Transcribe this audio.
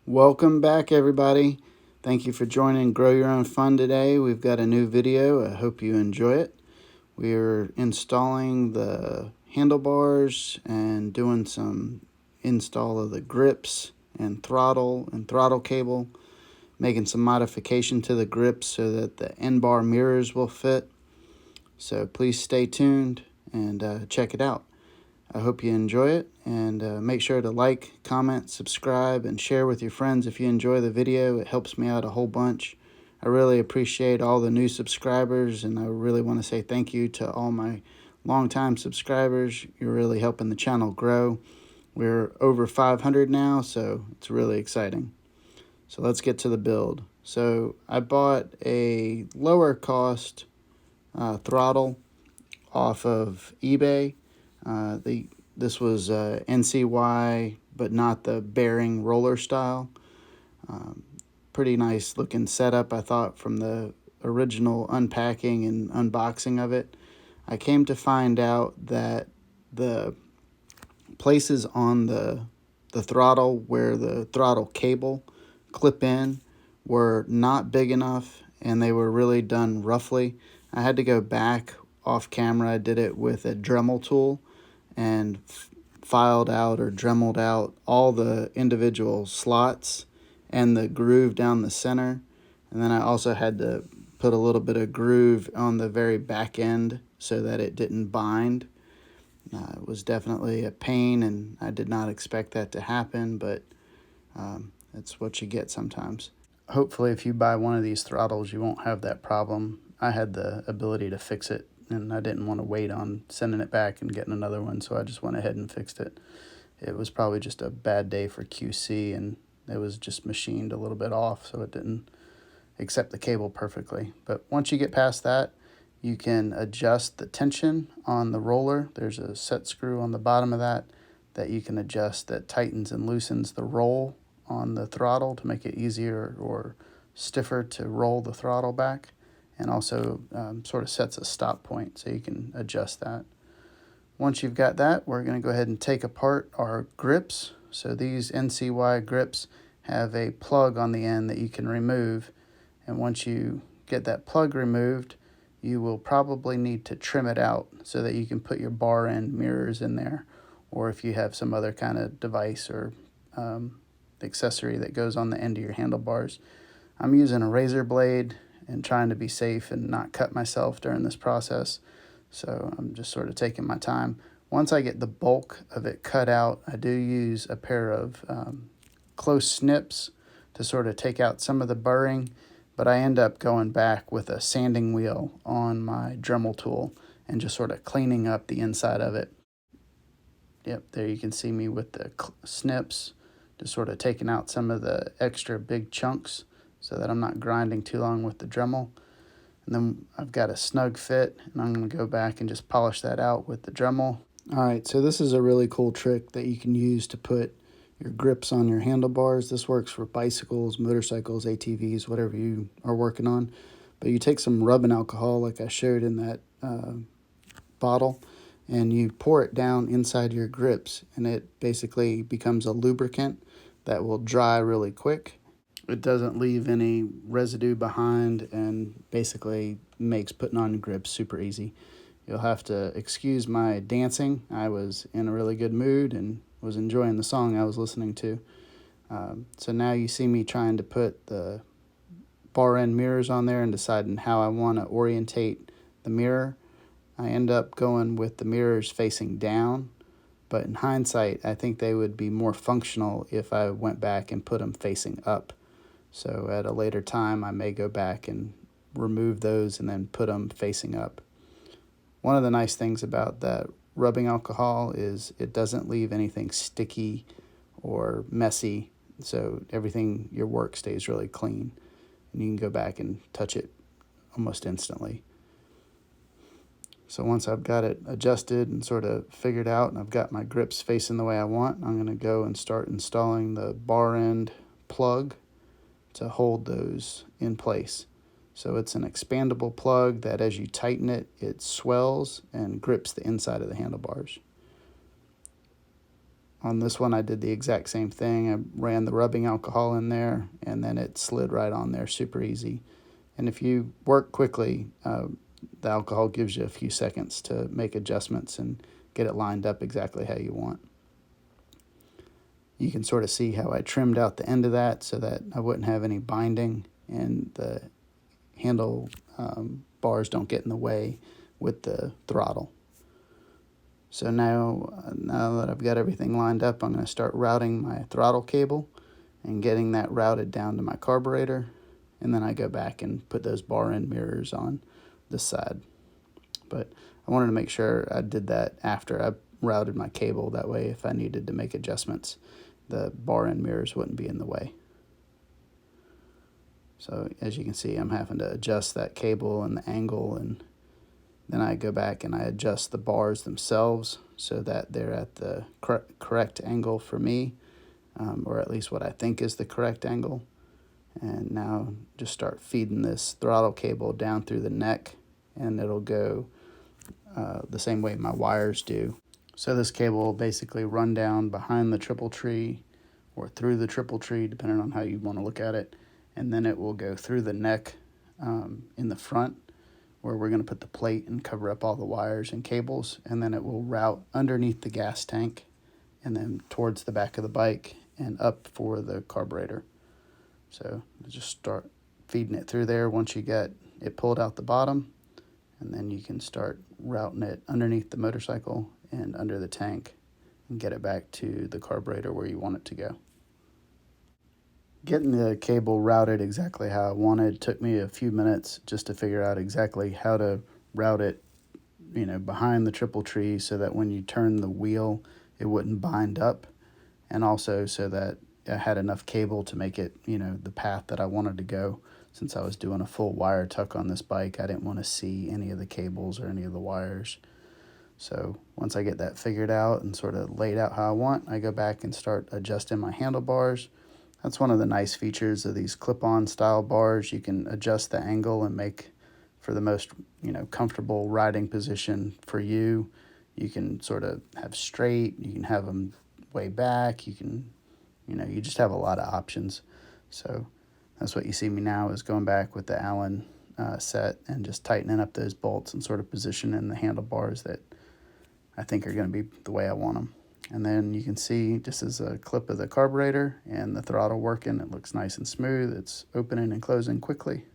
Welcome back, everybody. Thank you for joining Grow Your Own Fun today. We've got a new video. I hope you enjoy it. We're installing the handlebars and doing some install of the grips and throttle cable, making some modification to the grips so that the end bar mirrors will fit. So please stay tuned and check it out. I hope you enjoy it, and make sure to like, comment, subscribe, and share with your friends if you enjoy the video. It helps me out a whole bunch. I really appreciate all the new subscribers, and I really want to say thank you to all my longtime subscribers. You're really helping the channel grow. We're over 500 now, so it's really exciting. So let's get to the build. So I bought a lower cost throttle off of eBay. This was NCY, but not the bearing roller style. Pretty nice looking setup, I thought, from the original unpacking and unboxing of it. I came to find out that the places on the throttle where the throttle cable clip in were not big enough, and they were really done roughly. I had to go back off camera. I did it with a Dremel tool and filed out or dremeled out all the individual slots and the groove down the center. And then I also had to put a little bit of groove on the very back end so that it didn't bind. It was definitely a pain, and I did not expect that to happen, but that's what you get sometimes. Hopefully if you buy one of these throttles, you won't have that problem. I had the ability to fix it, and I didn't want to wait on sending it back and getting another one, so I just went ahead and fixed it. It was probably just a bad day for QC, and it was just machined a little bit off, so it didn't accept the cable perfectly. But once you get past that, you can adjust the tension on the roller. There's a set screw on the bottom of that you can adjust that tightens and loosens the roll on the throttle to make it easier or stiffer to roll the throttle back, and also sort of sets a stop point, so you can adjust that. Once you've got that, we're going to go ahead and take apart our grips. So these NCY grips have a plug on the end that you can remove, and once you get that plug removed, you will probably need to trim it out so that you can put your bar end mirrors in there, or if you have some other kind of device or accessory that goes on the end of your handlebars. I'm using a razor blade and trying to be safe and not cut myself during this process, so I'm just sort of taking my time. Once I get the bulk of it cut out, I do use a pair of close snips to sort of take out some of the burring, but I end up going back with a sanding wheel on my Dremel tool and just sort of cleaning up the inside of it. Yep, there you can see me with the snips, just sort of taking out some of the extra big chunks so that I'm not grinding too long with the Dremel. And then I've got a snug fit, and I'm going to go back and just polish that out with the Dremel. All right, so this is a really cool trick that you can use to put your grips on your handlebars. This works for bicycles, motorcycles, ATVs, whatever you are working on. But you take some rubbing alcohol like I showed in that bottle, and you pour it down inside your grips, and it basically becomes a lubricant that will dry really quick. It doesn't leave any residue behind, and basically makes putting on grips super easy. You'll have to excuse my dancing. I was in a really good mood and was enjoying the song I was listening to. So now you see me trying to put the bar end mirrors on there and deciding how I want to orientate the mirror. I end up going with the mirrors facing down, but in hindsight, I think they would be more functional if I went back and put them facing up. So at a later time, I may go back and remove those and then put them facing up. One of the nice things about that rubbing alcohol is it doesn't leave anything sticky or messy, so everything, your work stays really clean, and you can go back and touch it almost instantly. So once I've got it adjusted and sort of figured out, and I've got my grips facing the way I want, I'm going to go and start installing the bar end plug to hold those in place. So it's an expandable plug that as you tighten it, it swells and grips the inside of the handlebars. On this one, I did the exact same thing. I ran the rubbing alcohol in there, and then it slid right on there super easy. And if you work quickly, the alcohol gives you a few seconds to make adjustments and get it lined up exactly how you want. You can sort of see how I trimmed out the end of that so that I wouldn't have any binding and the handle bars don't get in the way with the throttle. So now that I've got everything lined up, I'm going to start routing my throttle cable and getting that routed down to my carburetor. And then I go back and put those bar end mirrors on this side. But I wanted to make sure I did that after I routed my cable. That way, if I needed to make adjustments, the bar end mirrors wouldn't be in the way. So as you can see, I'm having to adjust that cable and the angle, and then I go back and I adjust the bars themselves so that they're at the correct angle for me, or at least what I think is the correct angle. And now just start feeding this throttle cable down through the neck, and it'll go the same way my wires do. So this cable will basically run down behind the triple tree or through the triple tree, depending on how you want to look at it. And then it will go through the neck in the front, where we're going to put the plate and cover up all the wires and cables. And then it will route underneath the gas tank and then towards the back of the bike and up for the carburetor. So just start feeding it through there once you get it pulled out the bottom, and then you can start routing it underneath the motorcycle and under the tank and get it back to the carburetor where you want it to go. Getting the cable routed exactly how I wanted took me a few minutes just to figure out exactly how to route it, behind the triple tree so that when you turn the wheel, it wouldn't bind up, and also so that I had enough cable to make it, the path that I wanted to go. Since I was doing a full wire tuck on this bike, I didn't want to see any of the cables or any of the wires. So once I get that figured out and sort of laid out how I want, I go back and start adjusting my handlebars. That's one of the nice features of these clip-on style bars. You can adjust the angle and make for the most, comfortable riding position for you. You can sort of have straight, you can have them way back, you can, you just have a lot of options. So that's what you see me now, is going back with the Allen set and just tightening up those bolts and sort of positioning the handlebars that I think are going to be the way I want them. And then you can see just as a clip of the carburetor and the throttle working, it looks nice and smooth. It's opening and closing quickly.